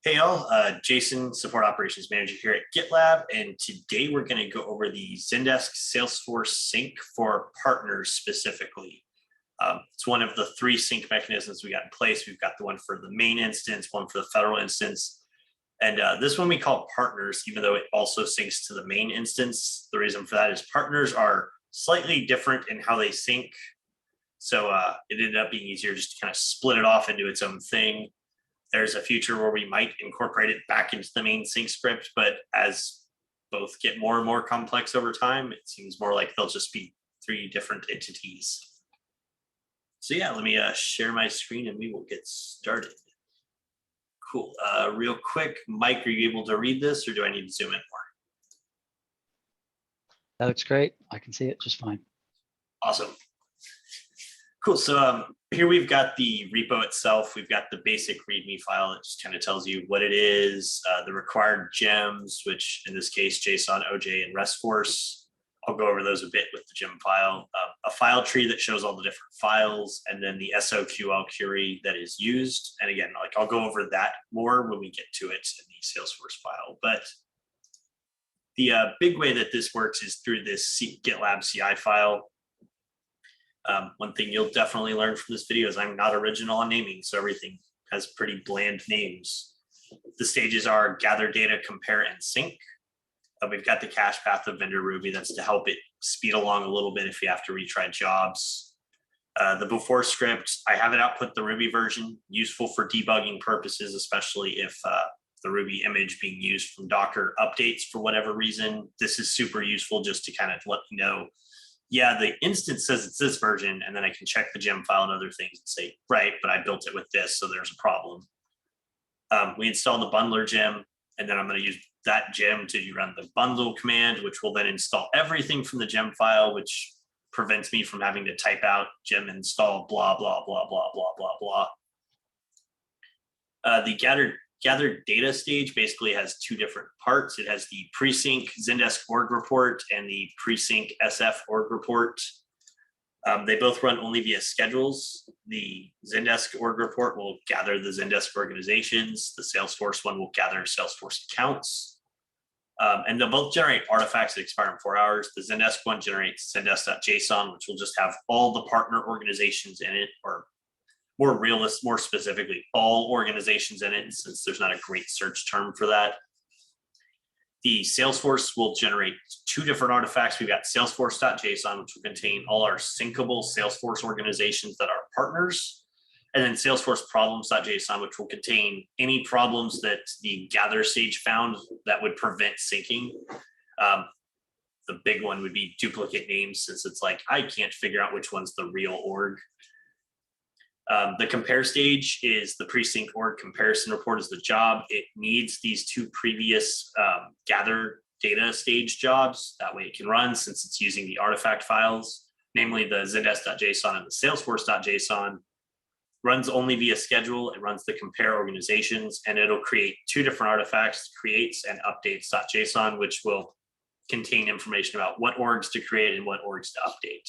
Hey all, Jason, Support Operations Manager here at GitLab, and today we're going to go over the Zendesk Salesforce sync for partners specifically. It's one of the three sync mechanisms we got in place. We've got the one for the main instance, one for the federal instance, and this one we call partners, even though it also syncs to the main instance. The reason for that is partners are slightly different in how they sync, so it ended up being easier just to kind of split it off into its own thing. There's a future where we might incorporate it back into the main sync script, but as both get more and more complex over time, it seems more like they'll just be three different entities. So yeah, let me share my screen and we will get started. Cool. Real quick, Mike, are you able to read this or do I need to zoom in more? That looks great. I can see it just fine. Awesome. Cool. So here we've got the repo itself. We've got the basic README file. It just kind of tells you what it is, the required gems, which in this case, JSON, OJ, and RESTforce. I'll go over those a bit with the gem file, a file tree that shows all the different files, and then the SOQL query that is used. And again, I'll go over that more when we get to it in the Salesforce file. But the big way that this works is through this GitLab CI file. One thing you'll definitely learn from this video is I'm not original on naming, so everything has pretty bland names. The stages are gather data, compare, and sync. We've got the cache path of vendor Ruby. That's to help it speed along a little bit if you have to retry jobs. The before script, I have it output the Ruby version, useful for debugging purposes, especially if the Ruby image being used from Docker updates for whatever reason. This is super useful just to kind of let you know, yeah, the instance says it's this version, and then I can check the gem file and other things and say, right, but I built it with this, so there's a problem. We install the bundler gem, and then I'm going to use that gem to run the bundle command, which will then install everything from the gem file, which prevents me from having to type out gem install blah, blah, blah, blah, blah, blah, blah. The gathered data stage basically has two different parts. It has the pre-sync Zendesk org report and the pre-sync SF org report. They both run only via schedules. The Zendesk org report will gather the Zendesk organizations. The Salesforce one will gather Salesforce accounts. And they'll both generate artifacts that expire in 4 hours. The Zendesk one generates Zendesk.json, which will just have all the partner organizations in it, or more specifically, all organizations in it, since there's not a great search term for that. The Salesforce will generate two different artifacts. We've got Salesforce.json, which will contain all our syncable Salesforce organizations that are partners. And then Salesforce problems.json, which will contain any problems that the gather stage found that would prevent syncing. The big one would be duplicate names, since it's like, I can't figure out which one's the real org. The compare stage is the pre-sync org comparison report is the job. It needs these two previous gather data stage jobs. That way it can run, since it's using the artifact files, namely the Zendesk.json and the Salesforce.json. Runs only via schedule. It runs the compare organizations, and it'll create two different artifacts, creates and updates.json, which will contain information about what orgs to create and what orgs to update.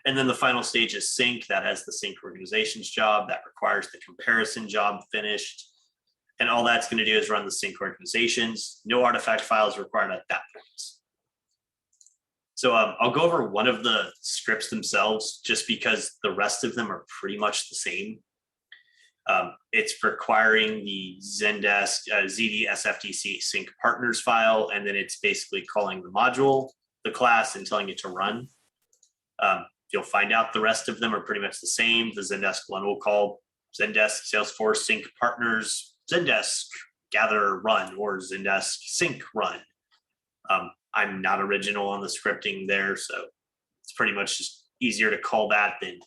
And then the final stage is sync. That has the sync organizations job that requires the comparison job finished. And all that's going to do is run the sync organizations. No artifact files required at that point. So I'll go over one of the scripts themselves, just because the rest of them are pretty much the same. It's requiring the Zendesk ZD-SFDC sync partners file, and then it's basically calling the module, the class, and telling it to run. You'll find out the rest of them are pretty much the same. The Zendesk one will call Zendesk Salesforce sync partners, Zendesk gather run, or Zendesk sync run. I'm not original on the scripting there, so it's pretty much just easier to call that than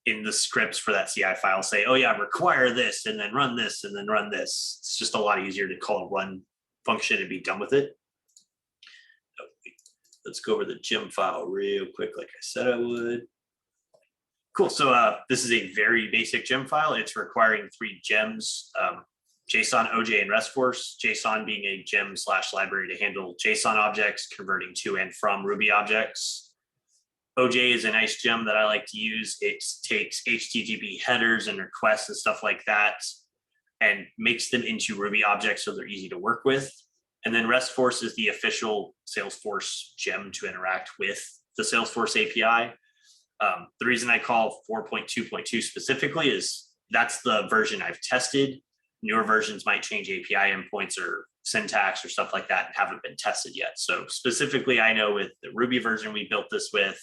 in the scripts for that CI file say, oh yeah, require this, and then run this, and then run this. It's just a lot easier to call a run function and be done with it. Let's go over the gem file real quick, like I said I would. Cool, so this is a very basic gem file. It's requiring three gems, JSON, OJ, and RESTforce. JSON being a gem/library to handle JSON objects, converting to and from Ruby objects. OJ is a nice gem that I like to use. It takes HTTP headers and requests and stuff like that, and makes them into Ruby objects so they're easy to work with. And then RESTforce is the official Salesforce gem to interact with the Salesforce API. The reason I call 4.2.2 specifically is that's the version I've tested. Newer versions might change API endpoints or syntax or stuff like that and haven't been tested yet. So specifically, I know with the Ruby version we built this with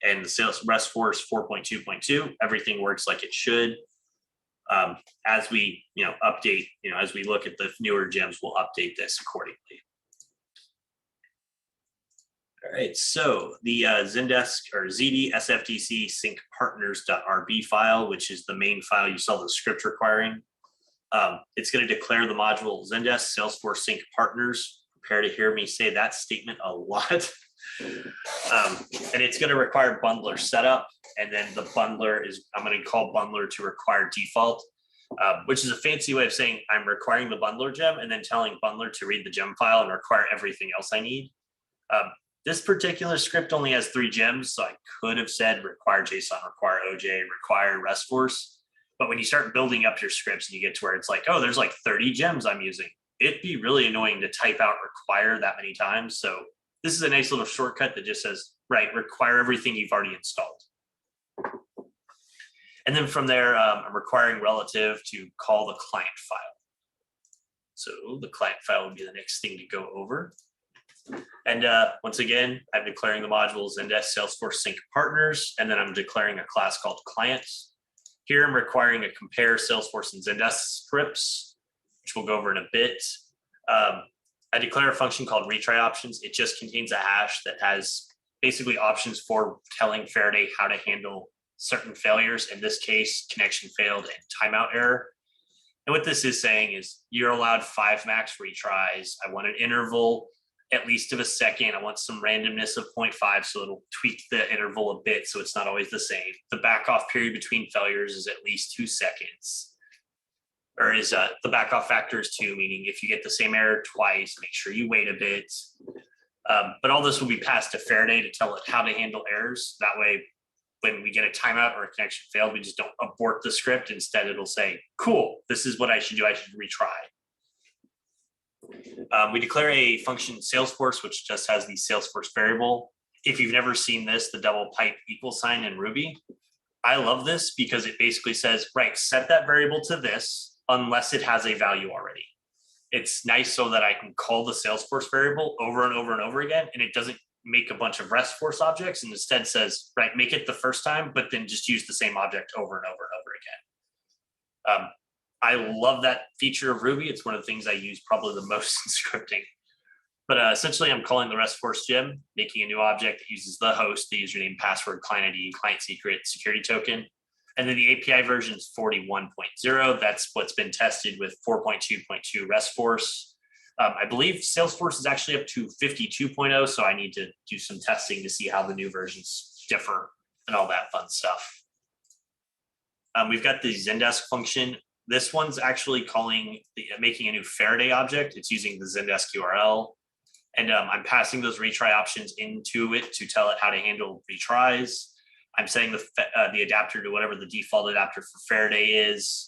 and the RESTforce 4.2.2, everything works like it should. As we update, as we look at the newer gems, we'll update this accordingly. All right, so the Zendesk or ZD-SFDC sync partners.rb file, which is the main file you saw the script requiring. It's going to declare the module Zendesk Salesforce sync partners. Prepare to hear me say that statement a lot. And it's going to require bundler setup. And then the bundler is, I'm going to call bundler to require default, which is a fancy way of saying I'm requiring the bundler gem and then telling bundler to read the gem file and require everything else I need. This particular script only has 3 gems, so I could have said require JSON, require OJ, require RESTforce. But when you start building up your scripts and you get to where it's like, oh, there's like 30 gems I'm using, it'd be really annoying to type out require that many times. So this is a nice little shortcut that just says, right, require everything you've already installed. And then from there, I'm requiring relative to call the client file. So the client file would be the next thing to go over. And once again, I'm declaring the modules Zendesk Salesforce sync partners, and then I'm declaring a class called clients. Here I'm requiring a compare Salesforce and Zendesk scripts, which we'll go over in a bit. I declare a function called retry options. It just contains a hash that has basically options for telling Faraday how to handle certain failures. In this case, connection failed and timeout error. And what this is saying is you're allowed 5 max retries. I want an interval at least of a second. I want some randomness of 0.5, so it'll tweak the interval a bit so it's not always the same. The back off period between failures is at least 2 seconds. Or is the back off factor is 2, meaning if you get the same error twice, make sure you wait a bit. But all this will be passed to Faraday to tell it how to handle errors. That way, when we get a timeout or a connection failed, we just don't abort the script. Instead, it'll say, cool, this is what I should do. I should retry. We declare a function Salesforce, which just has the Salesforce variable. If you've never seen this, the double pipe equal sign in Ruby, I love this because it basically says, right, set that variable to this unless it has a value already. It's nice so that I can call the Salesforce variable over and over and over again, and it doesn't make a bunch of RESTforce objects and instead says, right, make it the first time, but then just use the same object over and over and over again. I love that feature of Ruby. It's one of the things I use probably the most in scripting. But essentially, I'm calling the RESTforce gem, making a new object that uses the host, the username, password, client ID, client secret, security token. And then the API version is 41.0. That's what's been tested with 4.2.2 RESTforce. I believe Salesforce is actually up to 52.0, so I need to do some testing to see how the new versions differ and all that fun stuff. We've got the Zendesk function. This one's actually making a new Faraday object. It's using the Zendesk URL. And I'm passing those retry options into it to tell it how to handle retries. I'm setting the adapter to whatever the default adapter for Faraday is.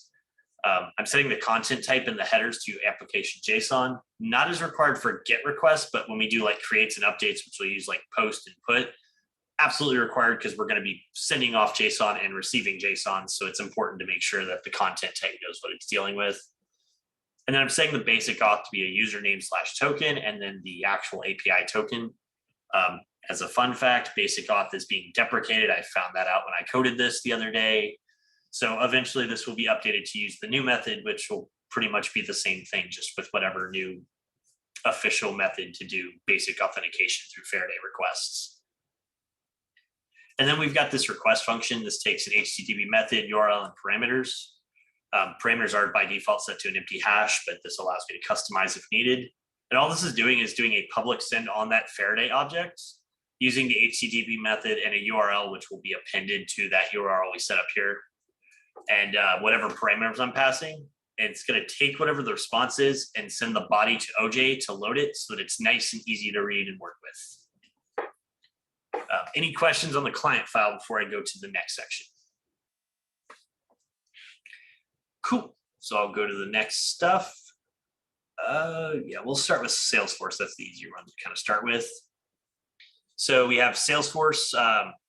I'm setting the content type in the headers to application JSON. Not as required for GET requests, but when we do like creates and updates, which we'll use like post and put, absolutely required because we're going to be sending off JSON and receiving JSON. So it's important to make sure that the content type knows what it's dealing with. And then I'm setting the basic auth to be a username/token and then the actual API token. As a fun fact, basic auth is being deprecated. I found that out when I coded this the other day. So eventually this will be updated to use the new method, which will pretty much be the same thing, just with whatever new official method to do basic authentication through Faraday requests. And then we've got this request function. This takes an HTTP method, URL, and parameters. Parameters are by default set to an empty hash, but this allows me to customize if needed. And all this is doing a public send on that Faraday object using the HTTP method and a URL, which will be appended to that URL we set up here. And whatever parameters I'm passing, it's going to take whatever the response is and send the body to OJ to load it so that it's nice and easy to read and work with. Any questions on the client file before I go to the next section? Cool. So I'll go to the next stuff. Yeah, we'll start with Salesforce. That's the easier one to kind of start with. So we have Salesforce.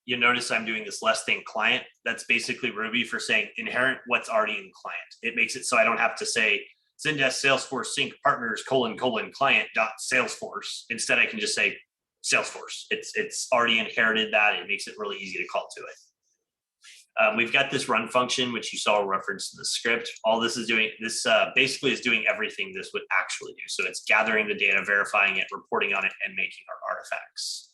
You notice I'm doing this less than client. That's basically Ruby for saying inherent what's already in client. It makes it so I don't have to say Zendesk Salesforce sync partners : client dot Salesforce. Instead, I can just say Salesforce. It's already inherited that. It makes it really easy to call to it. We've got this run function, which you saw referenced in the script. All this is doing, basically is doing everything this would actually do. So it's gathering the data, verifying it, reporting on it, and making our artifacts.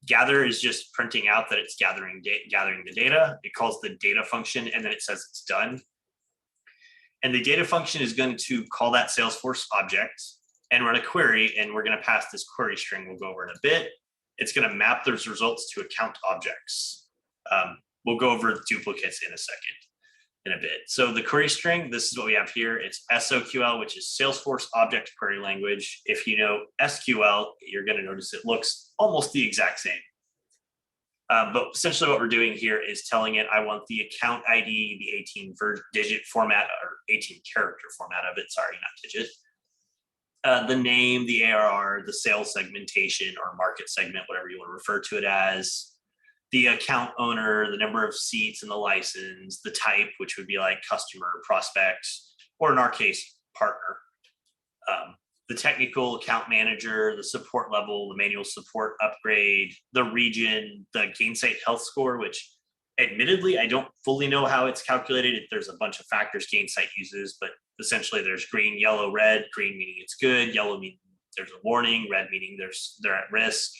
Gather is just printing out that it's gathering the data. It calls the data function, and then it says it's done. And the data function is going to call that Salesforce object and run a query, and we're going to pass this query string we'll go over in a bit. It's going to map those results to account objects. We'll go over duplicates in a bit. So the query string, this is what we have here. It's SOQL, which is Salesforce Object Query Language. If you know SQL, you're going to notice it looks almost the exact same. But essentially what we're doing here is telling it I want the account ID, the 18-digit format or 18-character format of it. Sorry, not digit. The name, the ARR, the sales segmentation or market segment, whatever you want to refer to it as. The account owner, the number of seats and the license, the type, which would be like customer, prospects, or in our case, partner. The technical account manager, the support level, the manual support upgrade, the region, the Gainsight health score, which admittedly, I don't fully know how it's calculated. There's a bunch of factors Gainsight uses, but essentially there's green, yellow, red. Green meaning it's good, yellow meaning there's a warning, red meaning they're at risk.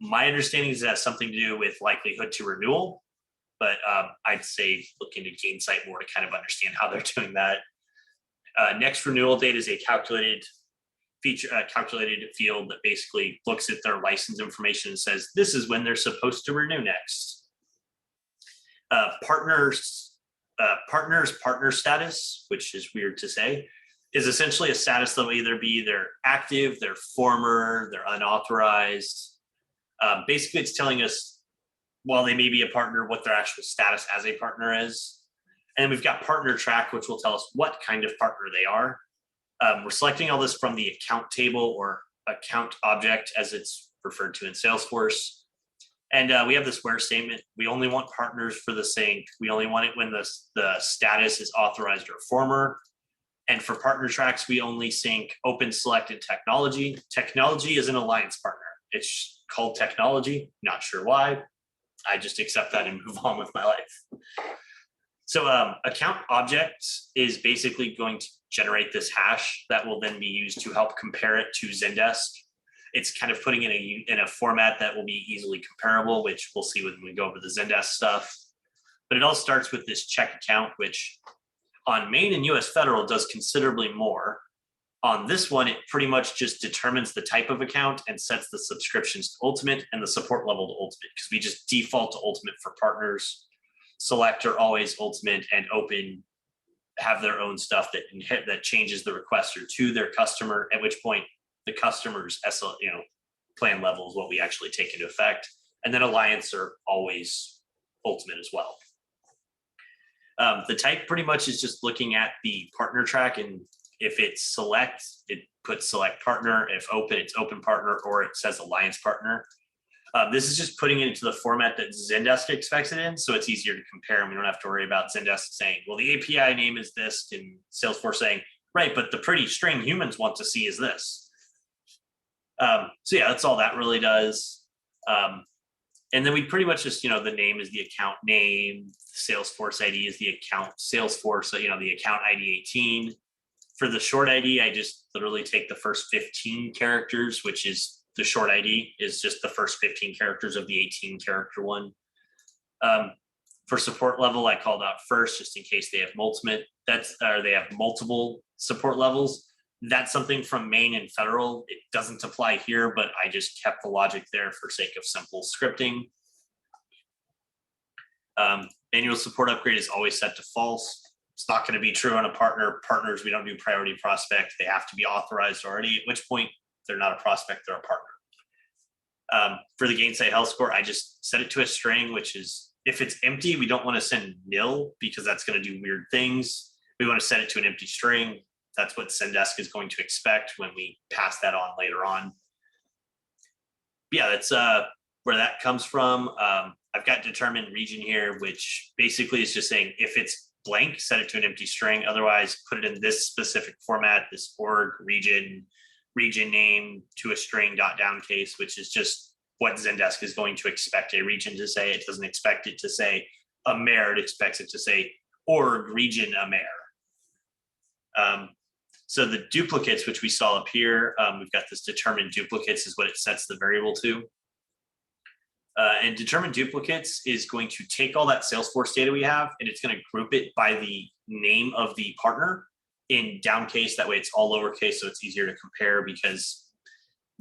My understanding is that has something to do with likelihood to renewal, but I'd say look into Gainsight more to kind of understand how they're doing that. Next renewal date is a calculated field that basically looks at their license information and says, this is when they're supposed to renew next. Partner status, which is weird to say, is essentially a status that will either be they're active, they're former, they're unauthorized. Basically, it's telling us, while they may be a partner, what their actual status as a partner is. And we've got partner track, which will tell us what kind of partner they are. We're selecting all this from the account table or account object as it's referred to in Salesforce. And we have this where statement. We only want partners for the sync. We only want it when the status is authorized or former. And for partner tracks, we only sync open, select, and technology. Technology is an alliance partner. It's called technology, not sure why. I just accept that and move on with my life. So account object is basically going to generate this hash that will then be used to help compare it to Zendesk. It's kind of putting it in a format that will be easily comparable, which we'll see when we go over the Zendesk stuff. But it all starts with this check account, which on Maine and US Federal does considerably more. On this one, it pretty much just determines the type of account and sets the subscriptions to ultimate and the support level to ultimate, because we just default to ultimate for partners. Select are always ultimate, and open have their own stuff that changes the requester to their customer, at which point the customer's plan level is what we actually take into effect. And then alliance are always ultimate as well. The type pretty much is just looking at the partner track, and if it's select, it puts select partner. If open, it's open partner, or it says alliance partner. This is just putting it into the format that Zendesk expects it in, so it's easier to compare, and we don't have to worry about Zendesk saying, well, the API name is this, and Salesforce saying, right, but the pretty string humans want to see is this. So yeah, that's all that really does. And then we pretty much just, the name is the account name, Salesforce ID is the account Salesforce, the account ID 18. For the short ID, I just literally take the first 15 characters, which is the short ID is just the first 15 characters of the 18 character one. For support level, I called out first just in case they have they have multiple support levels. That's something from Maine and Federal. It doesn't apply here, but I just kept the logic there for sake of simple scripting. Manual support upgrade is always set to false. It's not going to be true on a partner. Partners, we don't do priority prospect. They have to be authorized already, at which point they're not a prospect, they're a partner. For the Gainsight health score, I just set it to a string, which is If it's empty, we don't want to send nil because that's going to do weird things. We want to set it to an empty string. That's what Zendesk is going to expect when we pass that on later on. Yeah, that's where that comes from. I've got determine region here, which basically is just saying if it's blank, set it to an empty string. Otherwise, put it in this specific format, this org region name to a string .down case, which is just what Zendesk is going to expect a region to say. It doesn't expect it to say a mayor. It expects it to say org region a mayor. So the duplicates, which we saw up here, we've got this determine duplicates is what it sets the variable to. And determine duplicates is going to take all that Salesforce data we have, and it's going to group it by the name of the partner in down case. That way it's all lowercase, so it's easier to compare, because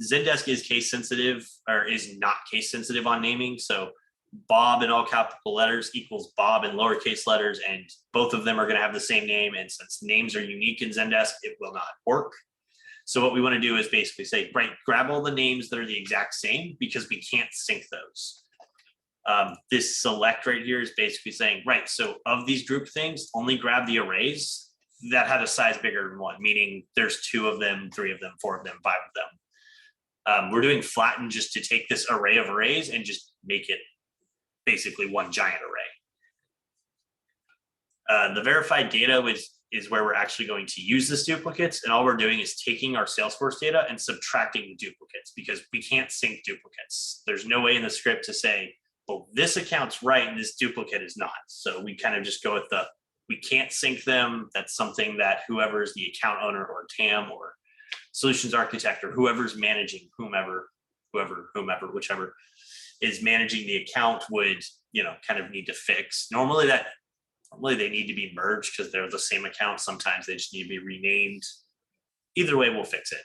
Zendesk is case sensitive, or is not case sensitive on naming. So Bob in all capital letters equals Bob in lowercase letters, and both of them are going to have the same name. And since names are unique in Zendesk, it will not work. So what we want to do is basically say, right, grab all the names that are the exact same, because we can't sync those. This select right here is basically saying, right, so of these group things, only grab the arrays that had a size bigger than 1, meaning there's 2 of them, 3 of them, 4 of them, 5 of them. We're doing flatten just to take this array of arrays and just make it basically one giant array. The verified data is where we're actually going to use this duplicates, and all we're doing is taking our Salesforce data and subtracting the duplicates, because we can't sync duplicates. There's no way in the script to say, well, this account's right and this duplicate is not. So we kind of just go with we can't sync them. That's something that whoever's the account owner or TAM or solutions architect or whoever's managing whichever is managing the account would, kind of need to fix. Normally they need to be merged because they're the same account. Sometimes they just need to be renamed. Either way, we'll fix it.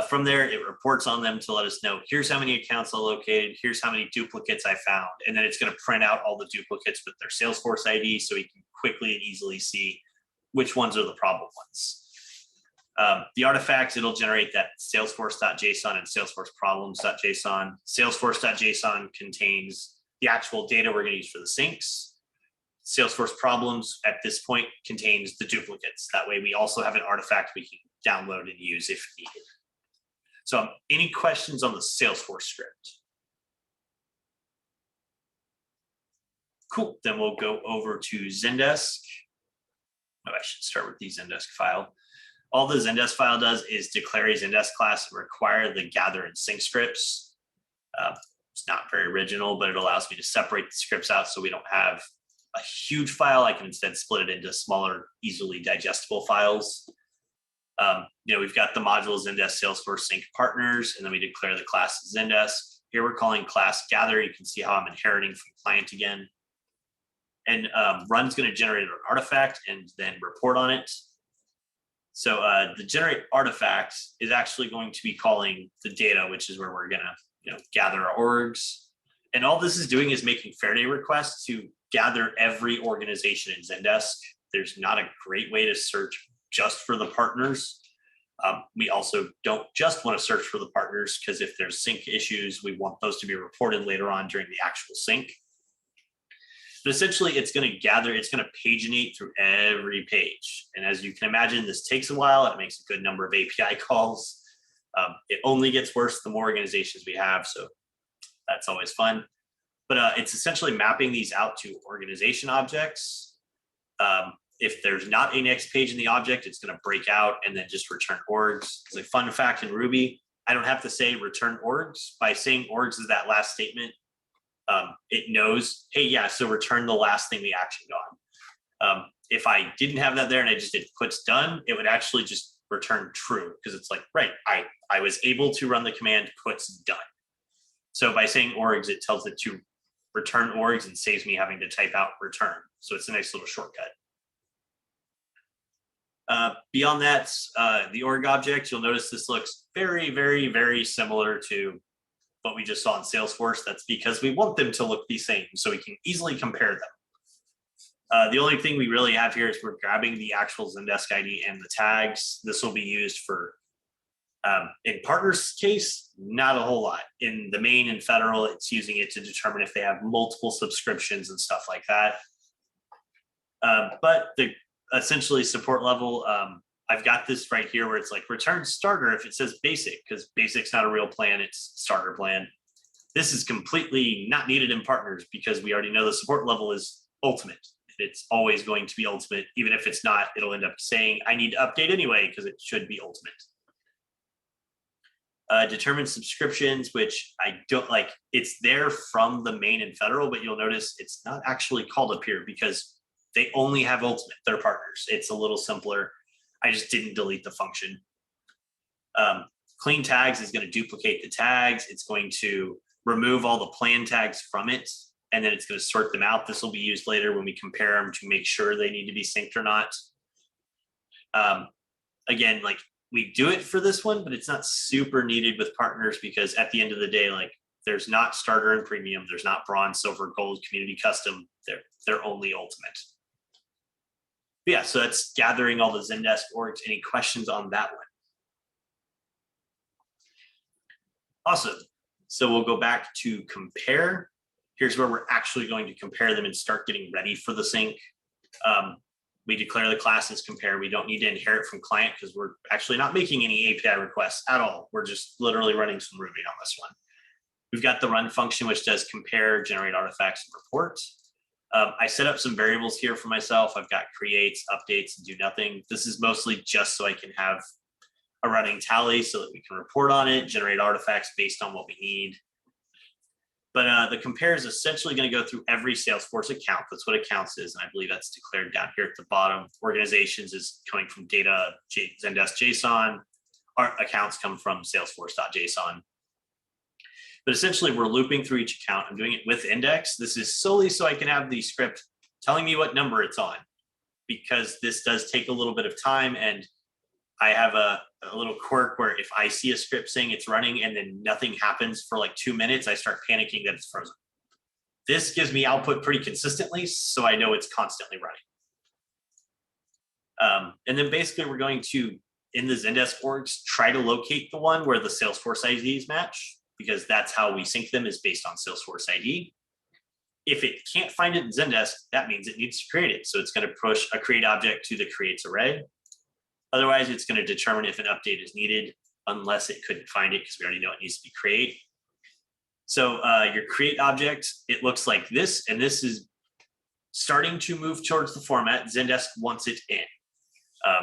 From there, it reports on them to let us know, here's how many accounts I located, here's how many duplicates I found, and then it's going to print out all the duplicates with their Salesforce ID so we can quickly and easily see which ones are the problem ones. The artifacts, it'll generate that Salesforce.json and Salesforce problems.json. Salesforce.json contains the actual data we're going to use for the syncs. Salesforce problems at this point contains the duplicates. That way we also have an artifact we can download and use if needed. So any questions on the Salesforce script? Cool, then we'll go over to Zendesk. Oh, I should start with the Zendesk file. All the Zendesk file does is declare a Zendesk class and require the gather and sync scripts. It's not very original, but it allows me to separate the scripts out so we don't have a huge file. I can instead split it into smaller, easily digestible files. We've got the module Zendesk Salesforce Sync Partners, and then we declare the class Zendesk. Here we're calling class gather. You can see how I'm inheriting from client again. And run's going to generate an artifact and then report on it. So the generate artifact is actually going to be calling the data, which is where we're going to gather our orgs. And all this is doing is making Faraday requests to gather every organization in Zendesk. There's not a great way to search just for the partners. We also don't just want to search for the partners, because if there's sync issues, we want those to be reported later on during the actual sync. But essentially, it's going to gather, it's going to paginate through every page. And as you can imagine, this takes a while. It makes a good number of API calls. It only gets worse the more organizations we have, so that's always fun. But it's essentially mapping these out to organization objects. If there's not a next page in the object, it's going to break out and then just return orgs. It's a fun fact in Ruby, I don't have to say return orgs. By saying orgs is that last statement, it knows, hey, yeah, so return the last thing we actioned on. If I didn't have that there and I just did puts done, it would actually just return true, because it's like, right, I was able to run the command puts done. So by saying orgs, it tells it to return orgs and saves me having to type out return. So it's a nice little shortcut. Beyond that, the org object, you'll notice this looks very, very, very similar to what we just saw in Salesforce. That's because we want them to look the same so we can easily compare them. The only thing we really have here is we're grabbing the actual Zendesk ID and the tags. This will be used for In partners case, not a whole lot. In the main and federal, it's using it to determine if they have multiple subscriptions and stuff like that. But the essentially support level, I've got this right here where it's like return starter if it says basic, because basic's not a real plan, it's starter plan. This is completely not needed in partners because we already know the support level is ultimate. It's always going to be ultimate. Even if it's not, it'll end up saying I need to update anyway because it should be ultimate. Determine subscriptions, which I don't like. It's there from the main and federal, but you'll notice it's not actually called up here because they only have ultimate. They're partners. It's a little simpler. I just didn't delete the function. Clean tags is going to duplicate the tags. It's going to remove all the plan tags from it, and then it's going to sort them out. This will be used later when we compare them to make sure they need to be synced or not. Again, like we do it for this one, but it's not super needed with partners because at the end of the day, like there's not starter and premium, there's not bronze, silver, gold, community custom. They're only ultimate. But yeah, so that's gathering all the Zendesk orgs. Any questions on that one? Awesome. So we'll go back to compare. Here's where we're actually going to compare them and start getting ready for the sync. We declare the class as compare. We don't need to inherit from client because we're actually not making any API requests at all. We're just literally running some Ruby on this one. We've got the run function, which does compare, generate artifacts, and report. I set up some variables here for myself. I've got creates, updates, and do nothing. This is mostly just so I can have a running tally so that we can report on it, generate artifacts based on what we need. But the compare is essentially going to go through every Salesforce account. That's what accounts is. And I believe that's declared down here at the bottom. Organizations is coming from data, Zendesk JSON. Our accounts come from Salesforce.json. But essentially, we're looping through each account. I'm doing it with index. This is solely so I can have the script telling me what number it's on, because this does take a little bit of time. And I have a little quirk where if I see a script saying it's running and then nothing happens for like 2 minutes, I start panicking that it's frozen. This gives me output pretty consistently, so I know it's constantly running. And then basically we're going to, in the Zendesk orgs, try to locate the one where the Salesforce IDs match, because that's how we sync them, is based on Salesforce ID. If it can't find it in Zendesk, that means it needs to create it. So it's going to push a create object to the creates array. Otherwise, it's going to determine if an update is needed, unless it couldn't find it, because we already know it needs to be create. So your create object, it looks like this, and this is starting to move towards the format Zendesk wants it in.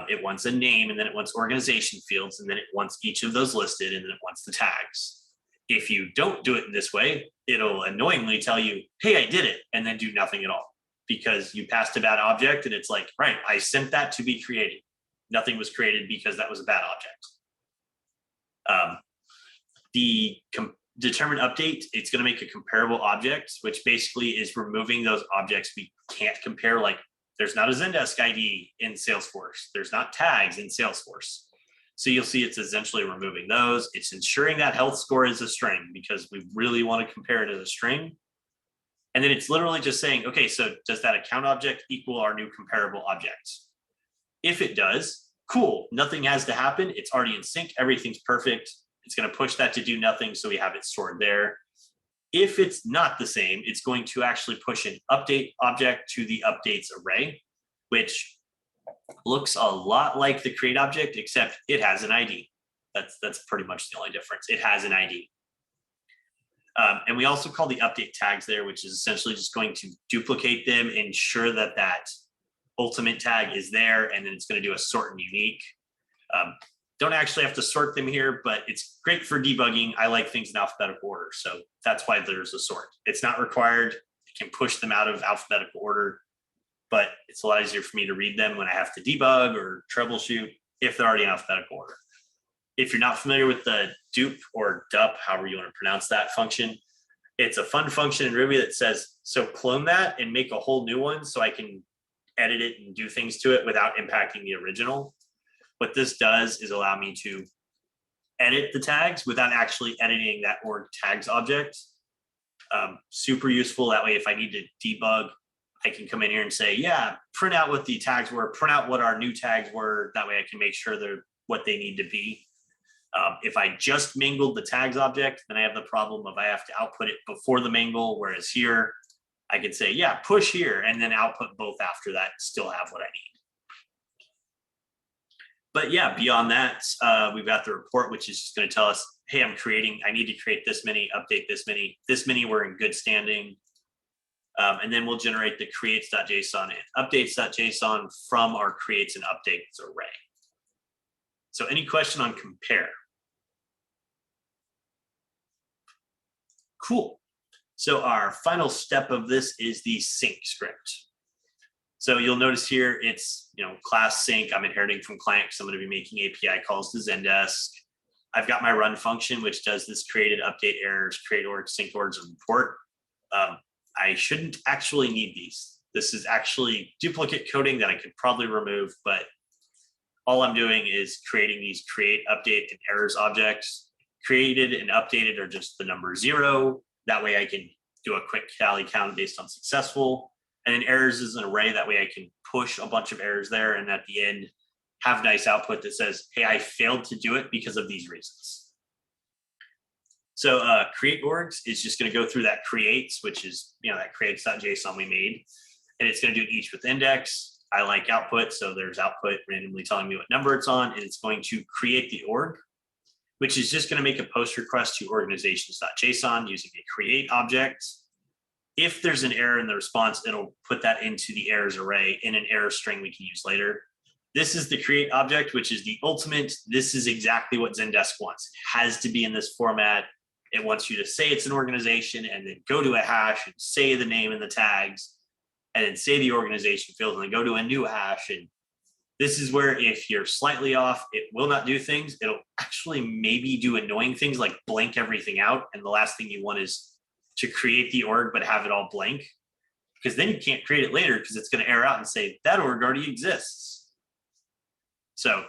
It wants a name, and then it wants organization fields, and then it wants each of those listed, and then it wants the tags. If you don't do it in this way, it'll annoyingly tell you, hey, I did it, and then do nothing at all, because you passed a bad object, and it's like, right, I sent that to be created. Nothing was created because that was a bad object. The determine update, it's going to make a comparable object, which basically is removing those objects we can't compare. Like there's not a Zendesk ID in Salesforce. There's not tags in Salesforce. So you'll see it's essentially removing those. It's ensuring that health score is a string because we really want to compare it as a string. And then it's literally just saying, okay, so does that account object equal our new comparable object? If it does, cool, nothing has to happen. It's already in sync, everything's perfect. It's going to push that to do nothing, so we have it stored there. If it's not the same, it's going to actually push an update object to the updates array, which looks a lot like the create object, except it has an ID. That's pretty much the only difference. It has an ID. And we also call the update tags there, which is essentially just going to duplicate them, ensure that that ultimate tag is there, and then it's going to do a sort and unique. Don't actually have to sort them here, but it's great for debugging. I like things in alphabetical order, so that's why there's a sort. It's not required. It can push them out of alphabetical order, but it's a lot easier for me to read them when I have to debug or troubleshoot if they're already in alphabetical order. If you're not familiar with the dup or dup, however you want to pronounce that function, it's a fun function in Ruby that says, so clone that and make a whole new one so I can edit it and do things to it without impacting the original. What this does is allow me to edit the tags without actually editing that org tags object. Super useful. That way, if I need to debug, I can come in here and say, yeah, print out what the tags were, print out what our new tags were. That way I can make sure they're what they need to be. If I just mingled the tags object, then I have the problem of I have to output it before the mingle, whereas here I could say, yeah, push here, and then output both after that, still have what I need. But yeah, beyond that, we've got the report, which is just going to tell us, hey, I need to create this many, update this many we're in good standing. And then we'll generate the creates.json and updates.json from our creates and updates array. So any question on compare? Cool. So our final step of this is the sync script. So you'll notice here it's, class sync. I'm inheriting from client because I'm going to be making API calls to Zendesk. I've got my run function, which does this created, update errors, create orgs, sync orgs, and report. I shouldn't actually need these. This is actually duplicate coding that I could probably remove, but all I'm doing is creating these create, update, and errors objects. Created and updated are just the number 0. That way I can do a quick tally count based on successful. And then errors is an array. That way I can push a bunch of errors there. And at the end, have nice output that says, hey, I failed to do it because of these reasons. So create orgs is just going to go through that creates, which is, that creates.json we made. And it's going to do each with index. I like output. So there's output randomly telling me what number it's on. And it's going to create the org, which is just going to make a post request to organizations.json using a create object. If there's an error in the response, it'll put that into the errors array in an error string we can use later. This is the create object, which is the ultimate. This is exactly what Zendesk wants. It has to be in this format. It wants you to say it's an organization and then go to a hash and say the name and the tags and then say the organization field and then go to a new hash. And this is where if you're slightly off, it will not do things. It'll actually maybe do annoying things like blank everything out. And the last thing you want is to create the org, but have it all blank, because then you can't create it later because it's going to error out and say that org already exists. So,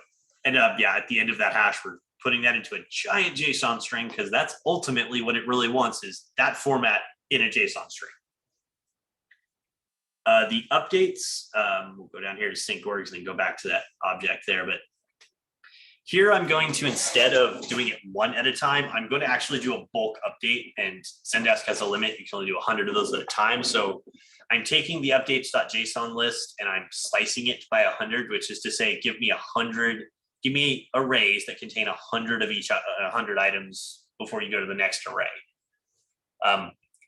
and at the end of that hash, we're putting that into a giant JSON string because that's ultimately what it really wants, is that format in a JSON string. The updates, we'll go down here to sync orgs and then go back to that object there. But here I'm going to, instead of doing it one at a time, I'm going to actually do a bulk update, and Zendesk has a limit. You can only do 100 of those at a time. So I'm taking the updates.json list and I'm slicing it by 100, which is to say, give me arrays that contain 100 of each 100 items before you go to the next array.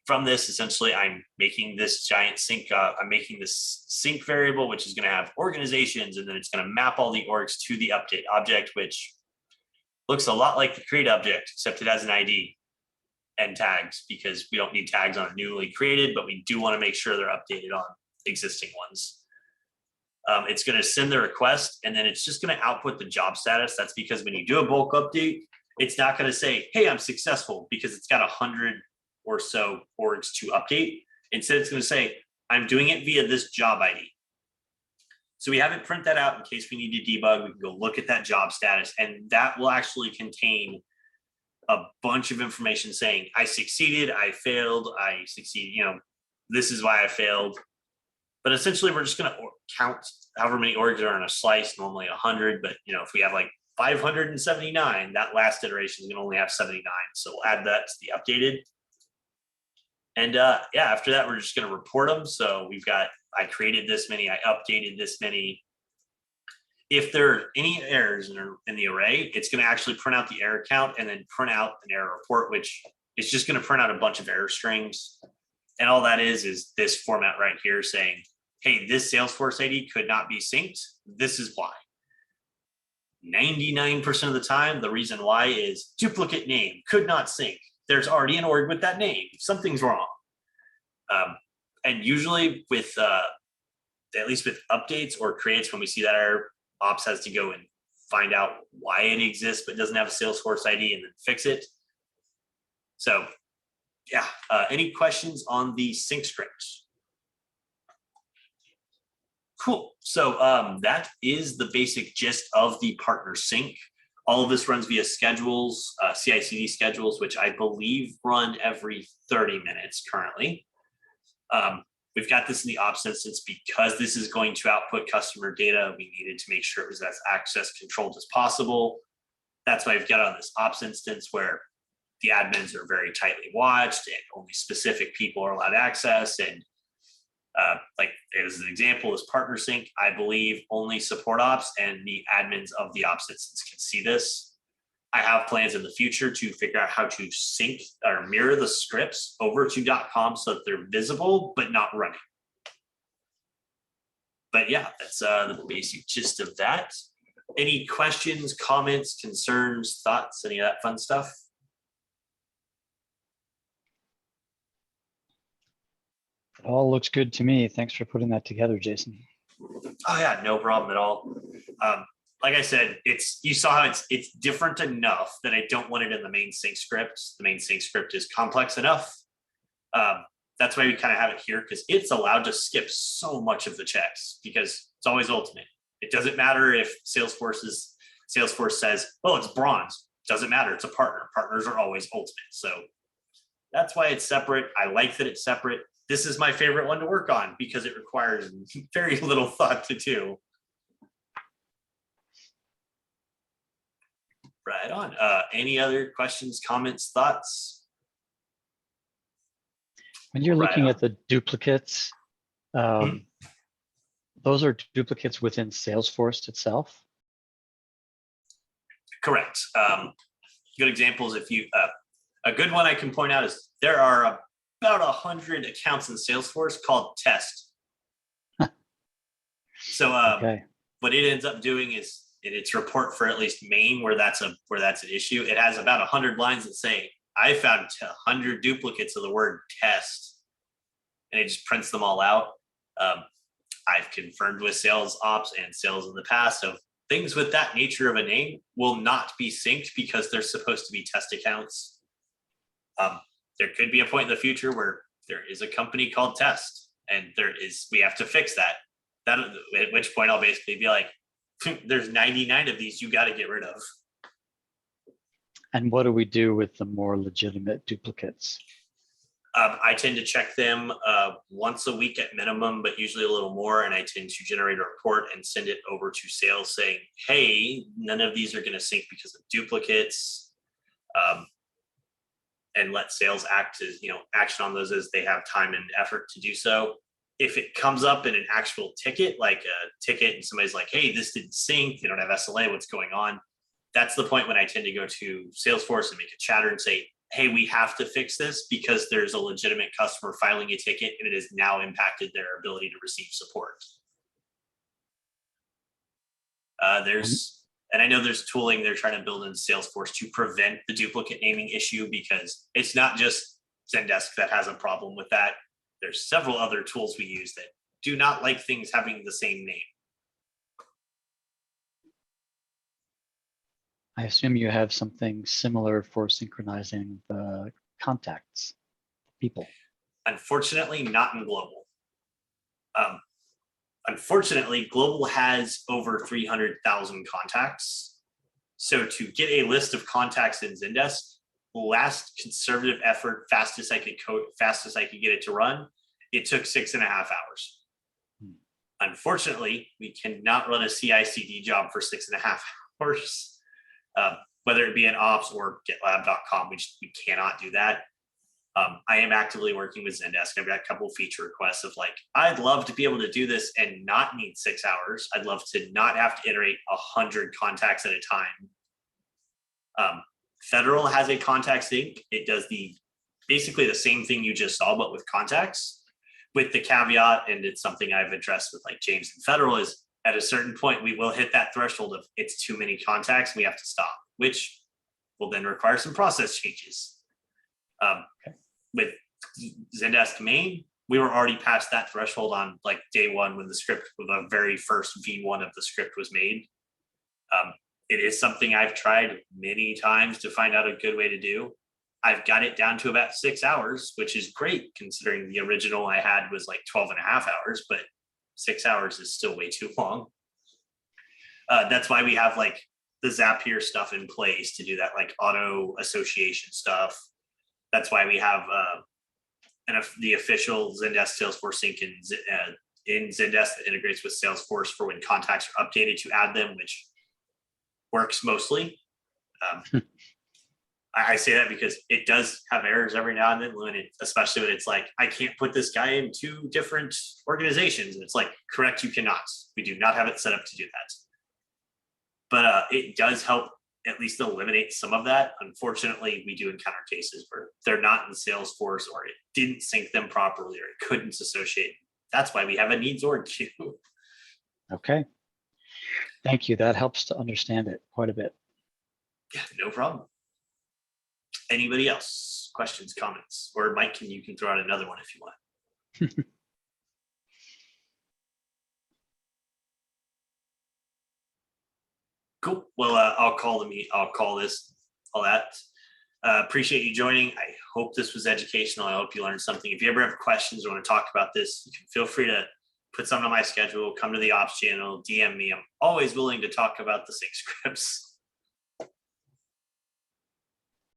From this, essentially, I'm making this giant sync. I'm making this sync variable, which is going to have organizations, and then it's going to map all the orgs to the update object, which looks a lot like the create object, except it has an ID and tags, because we don't need tags on a newly created, but we do want to make sure they're updated on existing ones. It's going to send the request, and then it's just going to output the job status. That's because when you do a bulk update, it's not going to say, hey, I'm successful, because it's got 100 or so orgs to update. Instead, it's going to say, I'm doing it via this job ID. So we have it print that out in case we need to debug. We can go look at that job status, and that will actually contain a bunch of information saying, I succeeded, I failed, I succeeded, this is why I failed. But essentially, we're just going to count however many orgs are in a slice, normally 100. But if we have like 579, that last iteration is going to only have 79. So we'll add that to the updated. And after that, we're just going to report them. So we've got, I created this many, I updated this many. If there are any errors in the array, it's going to actually print out the error count and then print out an error report, which is just going to print out a bunch of error strings. And all that is this format right here saying, hey, this Salesforce ID could not be synced. This is why. 99% of the time, the reason why is duplicate name, could not sync. There's already an org with that name. Something's wrong. And usually with, at least with updates or creates, when we see that error, ops has to go and find out why it exists but doesn't have a Salesforce ID and then fix it. So yeah, any questions on the sync scripts? Cool. So that is the basic gist of the partner sync. All of this runs via schedules, CI/CD schedules, which I believe run every 30 minutes currently. We've got this in the ops instance because this is going to output customer data. We needed to make sure it was as access controlled as possible. That's why we've got on this ops instance where the admins are very tightly watched and only specific people are allowed access. And like as an example is PartnerSync, I believe only support ops and the admins of the ops instance can see this. I have plans in the future to figure out how to sync or mirror the scripts over to .com so that they're visible but not running. But yeah, that's the basic gist of that. Any questions, comments, concerns, thoughts, any of that fun stuff? It all looks good to me. Thanks for putting that together, Jason. Oh yeah, no problem at all. Like I said, you saw how it's different enough that I don't want it in the main sync script. The main sync script is complex enough. That's why we kind of have it here because it's allowed to skip so much of the checks because it's always ultimate. It doesn't matter if Salesforce says, well, it's bronze. Doesn't matter. It's a partner. Partners are always ultimate. So that's why it's separate. I like that it's separate. This is my favorite one to work on because it requires very little thought to do. Right on. Any other questions, comments, thoughts? When you're looking at the duplicates, those are duplicates within Salesforce itself? Correct. Good examples. If you, a good one I can point out is there are about 100 accounts in Salesforce called test. So Okay. What it ends up doing is in its report for at least Maine, where that's an issue, it has about 100 lines that say, I found 100 duplicates of the word test, and it just prints them all out. I've confirmed with sales ops and sales in the past of things with that nature of a name will not be synced because they're supposed to be test accounts. There could be a point in the future where there is a company called Test, and we have to fix that. At which point I'll basically be like, there's 99 of these you got to get rid of. And what do we do with the more legitimate duplicates? I tend to check them once a week at minimum, but usually a little more. And I tend to generate a report and send it over to sales saying, hey, none of these are going to sync because of duplicates. And let sales action on those as they have time and effort to do so. If it comes up in an actual ticket, like a ticket and somebody's like, hey, this didn't sync, they don't have SLA, what's going on? That's the point when I tend to go to Salesforce and make a chatter and say, hey, we have to fix this because there's a legitimate customer filing a ticket and it has now impacted their ability to receive support. And I know there's tooling they're trying to build in Salesforce to prevent the duplicate naming issue because it's not just Zendesk that has a problem with that. There's several other tools we use that do not like things having the same name. I assume you have something similar for synchronizing the contacts, people. Unfortunately, not in Global. Unfortunately, Global has over 300,000 contacts. So to get a list of contacts in Zendesk, last conservative effort, fastest I could get it to run, it took 6.5 hours. Unfortunately, we cannot run a CI/CD job for 6.5 hours, whether it be in ops or GitLab.com. We cannot do that. I am actively working with Zendesk. I've got a couple of feature requests of like, I'd love to be able to do this and not need 6 hours. I'd love to not have to iterate 100 contacts at a time. Federal has a contact sync. It does basically the same thing you just saw, but with contacts, with the caveat, and it's something I've addressed with like James and Federal, is at a certain point, we will hit that threshold of it's too many contacts, and we have to stop, which will then require some process changes. With Zendesk main, we were already past that threshold on like day one when the very first V1 of the script was made. It is something I've tried many times to find out a good way to do. I've got it down to about 6 hours, which is great considering the original I had was like 12.5 hours, but 6 hours is still way too long. That's why we have like the Zapier stuff in place to do that, like auto association stuff. That's why we have the official Zendesk Salesforce sync in Zendesk that integrates with Salesforce for when contacts are updated to add them, which works mostly. I say that because it does have errors every now and then, especially when it's like, I can't put this guy in 2 different organizations. And it's like, correct, you cannot. We do not have it set up to do that. But it does help at least eliminate some of that. Unfortunately, we do encounter cases where they're not in Salesforce, or it didn't sync them properly, or it couldn't associate. That's why we have a needs org queue. Okay. Thank you. That helps to understand it quite a bit. Yeah, no problem. Anybody else? Questions, comments? Or Mike, you can throw out another one if you want. Cool. Well, I'll call this, all that. Appreciate you joining. I hope this was educational. I hope you learned something. If you ever have questions or want to talk about this, you can feel free to put something on my schedule, come to the ops channel, DM me. I'm always willing to talk about the sync scripts.